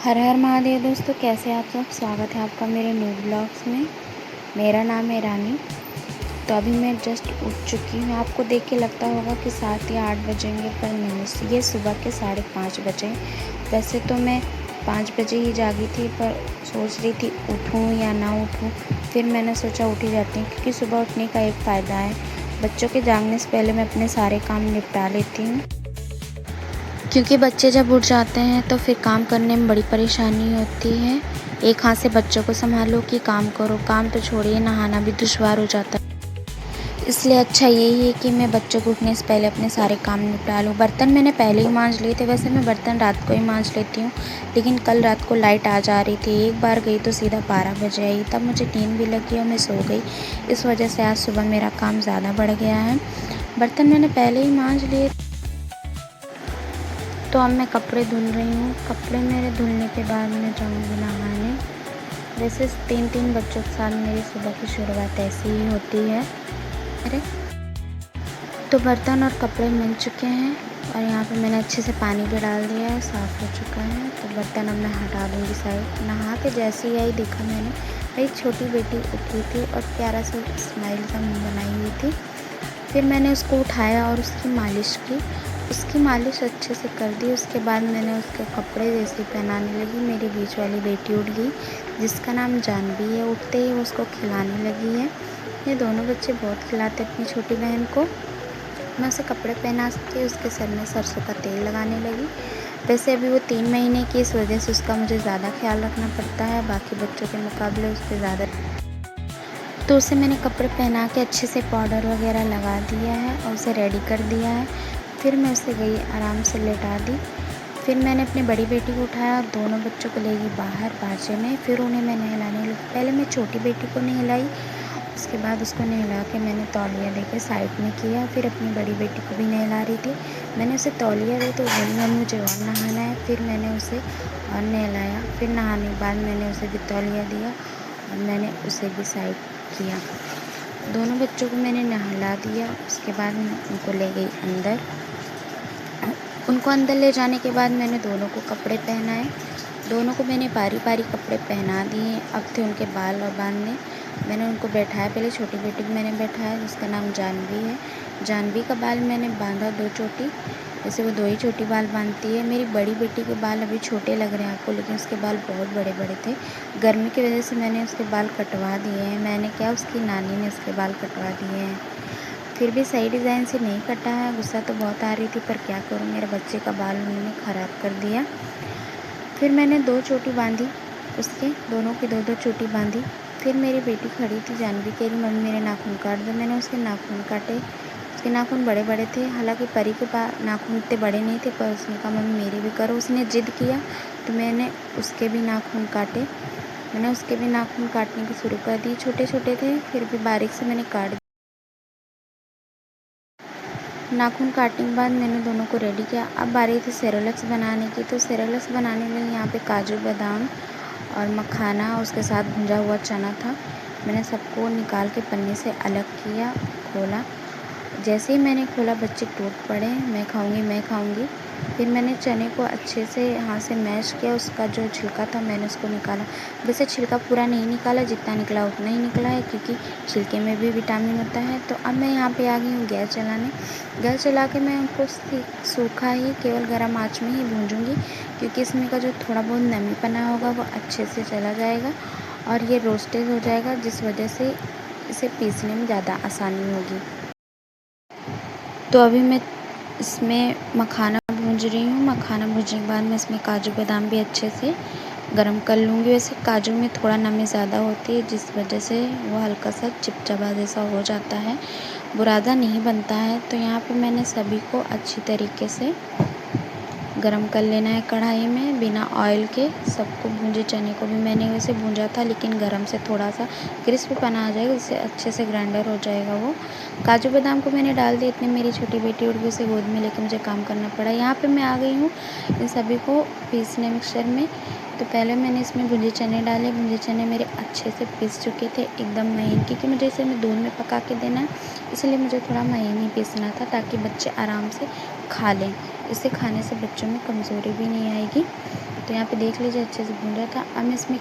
हर हर महादेव दोस्तों, कैसे आप सब। स्वागत है आपका मेरे न्यू ब्लॉग्स में। मेरा नाम है रानी। तो अभी मैं जस्ट उठ चुकी हूँ। आपको देख के लगता होगा कि 7 या 8 बजेंगे, पर नहीं, ये सुबह के 5:30 बजे। वैसे तो मैं 5 बजे ही जागी थी, पर सोच रही थी उठूँ या ना उठूँ। फिर मैंने सोचा उठ ही जाती हूँ, क्योंकि सुबह उठने का एक फ़ायदा है, बच्चों के जागने से पहले मैं अपने सारे काम निपटा लेती हूँ। क्योंकि बच्चे जब उठ जाते हैं तो फिर काम करने में बड़ी परेशानी होती है। एक हाथ से बच्चों को संभालो कि काम करो, काम तो छोड़िए, नहाना भी दुश्वार हो जाता है। इसलिए अच्छा यही है कि मैं बच्चों को उठने से पहले अपने सारे काम निपटा लूँ। बर्तन मैंने पहले ही मांज लिए थे। वैसे मैं बर्तन रात को ही मांज लेती हूँ, लेकिन कल रात को लाइट आ जा रही थी। एक बार गई तो सीधा 12 बजे आई, तब मुझे नींद भी लगी और मैं सो गई। इस वजह से आज सुबह मेरा काम ज़्यादा बढ़ गया है। बर्तन मैंने पहले ही मांज लिए। तो अब मैं कपड़े धुल रही हूँ। कपड़े मेरे धुलने के बाद मैं जाऊँगी नहाने। वैसे 3 बच्चों के साथ मेरी सुबह की शुरुआत ऐसी ही होती है। अरे तो बर्तन और कपड़े मिल चुके हैं और यहाँ पे मैंने अच्छे से पानी भी डाल दिया है, साफ़ हो चुका है। तो बर्तन अब मैं हटा दूँगी साइड। नहा के जैसे ही आई देखा मैंने, मेरी छोटी बेटी उठी थी और प्यारा सा स्माइल का मुँह बनाई हुई थी। फिर मैंने उसको उठाया और उसकी मालिश अच्छे से कर दी। उसके बाद मैंने उसके कपड़े जैसे पहनाने लगी। मेरी बीच वाली बेटी उठ गई, जिसका नाम जानवी है। उठते ही वो उसको खिलाने लगी है। ये दोनों बच्चे बहुत खिलाते अपनी छोटी बहन को। मैं उसे कपड़े पहना के उसके सर में सरसों का तेल लगाने लगी। वैसे अभी वो 3 महीने की, इस वजह से उसका मुझे ज़्यादा ख्याल रखना पड़ता है, बाकी बच्चों के मुकाबले उससे ज़्यादा। तो उसे मैंने कपड़े पहना के अच्छे से पाउडर वगैरह लगा दिया है और उसे रेडी कर दिया है। फिर मैं उसे गई, आराम से लेटा दी। फिर मैंने अपनी बड़ी बेटी को उठाया और दोनों बच्चों को ले गई बाहर बाजे में। फिर उन्हें मैं नहलाने लगी। पहले मैं छोटी बेटी को नहलाई, उसके बाद उसको नहला के मैंने तौलिया दे के साइड में किया। फिर अपनी बड़ी बेटी को भी नहला रही थी। मैंने उसे तौलिया दी तो बोली मम्मी मुझे और नहाना है। फिर मैंने उसे और नहलाया। फिर नहाने के बाद मैंने उसे भी तौलिया दिया और मैंने उसे भी साइड किया। दोनों बच्चों को मैंने नहला दिया। उसके बाद मैं उनको ले गई अंदर। उनको अंदर ले जाने के बाद मैंने दोनों को कपड़े पहनाए। दोनों को मैंने बारी बारी कपड़े पहना दिए। अब थे उनके बाल और बांधने। मैंने उनको बैठाया। पहले छोटी बेटी को मैंने बैठाया, जिसका नाम जानवी है। जानवी का बाल मैंने बांधा 2 चोटी। वैसे वो 2 ही चोटी बाल बांधती है। मेरी बड़ी बेटी के बाल अभी छोटे लग रहे हैं आपको, लेकिन उसके बाल बहुत बड़े बड़े थे। गर्मी की वजह से मैंने उसके बाल कटवा दिए हैं। मैंने क्या, उसकी नानी ने उसके बाल कटवा दिए हैं। फिर भी सही डिज़ाइन से नहीं कटा है। गुस्सा तो बहुत आ रही थी, पर क्या करूँ, मेरे बच्चे का बाल उन्होंने ख़राब कर दिया। फिर मैंने 2 चोटी बांधी, उसके दोनों की 2-2 चोटी बांधी। फिर मेरी बेटी खड़ी थी, जानवी कह रही मम्मी मेरे नाखून काट दो। मैंने उसके नाखून काटे। उसके नाखून बड़े बड़े थे। हालांकि परी के नाखून इतने बड़े नहीं थे, पर उसने कहा मम्मी मेरे भी करो। उसने ज़िद किया तो मैंने उसके भी नाखून काटे। मैंने उसके भी नाखून काटने की शुरू कर दी। छोटे छोटे थे, फिर भी बारीक से मैंने काट। नाखून काटने के बाद मैंने दोनों को रेडी किया। अब बारी थी सेरेलैक्स बनाने की। तो सेरेलैक्स बनाने में यहाँ पे काजू बादाम और मखाना, उसके साथ भुंजा हुआ चना था। मैंने सबको निकाल के पन्नी से अलग किया, खोला। जैसे ही मैंने खोला बच्चे टूट पड़े, मैं खाऊंगी मैं खाऊंगी। फिर मैंने चने को अच्छे से हाथ से मैश किया। उसका जो छिलका था मैंने उसको निकाला। वैसे छिलका पूरा नहीं निकाला, जितना निकला उतना ही निकला है, क्योंकि छिलके में भी विटामिन होता है। तो अब मैं यहाँ पे आ गई हूँ गैस चलाने। गैस चला के मैं उनको सूखा ही केवल गर्म आँच में ही भूंजूँगी, क्योंकि इसमें का जो थोड़ा बहुत नमीपना होगा वो अच्छे से चला जाएगा और ये रोस्टेड हो जाएगा, जिस वजह से इसे पीसने में ज़्यादा आसानी होगी। तो अभी मैं इसमें मखाना भूंज रही हूँ। मखाना भूनने के बाद मैं इसमें काजू बादाम भी अच्छे से गरम कर लूँगी। वैसे काजू में थोड़ा नमी ज़्यादा होती है, जिस वजह से वो हल्का सा चिपचिपा जैसा हो जाता है, बुरादा नहीं बनता है। तो यहाँ पे मैंने सभी को अच्छी तरीके से गरम कर लेना है कढ़ाई में, बिना ऑयल के। सबको भूंजे चने को भी मैंने वैसे भूंजा था, लेकिन गरम से थोड़ा सा क्रिस्पीपना आ जाएगा, जिससे अच्छे से ग्राइंडर हो जाएगा वो। काजू बादाम को मैंने डाल दिया। इतनी मेरी छोटी बेटी उठ गई, उसे गोद में लेके मुझे काम करना पड़ा। यहाँ पे मैं आ गई हूँ इन सभी को पीसने मिक्सचर में। तो पहले मैंने इसमें भुंजे चने डाले। भुंजे चने मेरे अच्छे से पीस चुके थे, एकदम महीन, क्योंकि मुझे इसे मैं दूध में पका के देना है, इसलिए मुझे थोड़ा महीन ही पीसना था, ताकि बच्चे आराम से खा लें। इसे खाने से बच्चों में कमज़ोरी भी नहीं आएगी। तो यहाँ पे देख लीजिए अच्छे से भून रहा था। अब मैं इसमें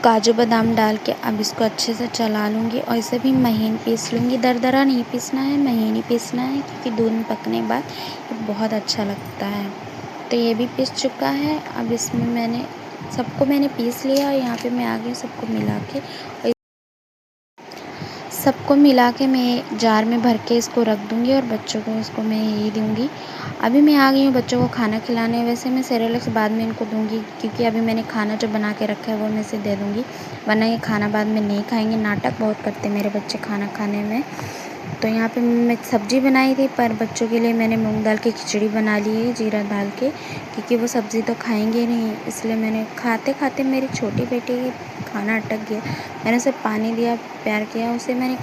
काजू बादाम डाल के अब इसको अच्छे से चला लूँगी और इसे भी महीन पीस लूँगी। दरदरा नहीं पीसना है, महीन ही पीसना है, क्योंकि दूध में पकने के बाद ये बहुत अच्छा लगता है। तो ये भी पीस चुका है। अब इसमें मैंने पीस लिया और यहाँ पे मैं आ गई सबको मिला के मैं जार में भर के इसको रख दूँगी और बच्चों को इसको मैं यही दूँगी। अभी मैं आ गई हूँ बच्चों को खाना खिलाने। वैसे मैं सेरेलैक्स बाद में इनको दूँगी, क्योंकि अभी मैंने खाना जो बना के रखा है वो मैं इसे दे दूँगी, वरना ये खाना बाद में नहीं खाएंगे। नाटक बहुत करते हैं मेरे बच्चे खाना खाने में। तो यहाँ पे मैं सब्ज़ी बनाई थी, पर बच्चों के लिए मैंने मूंग दाल की खिचड़ी बना ली है जीरा डाल के, क्योंकि वो सब्ज़ी तो खाएंगे नहीं। इसलिए मैंने खाते खाते मेरी छोटी बेटी खाना अटक गया। मैंने उसे पानी दिया, प्यार किया, उसे मैंने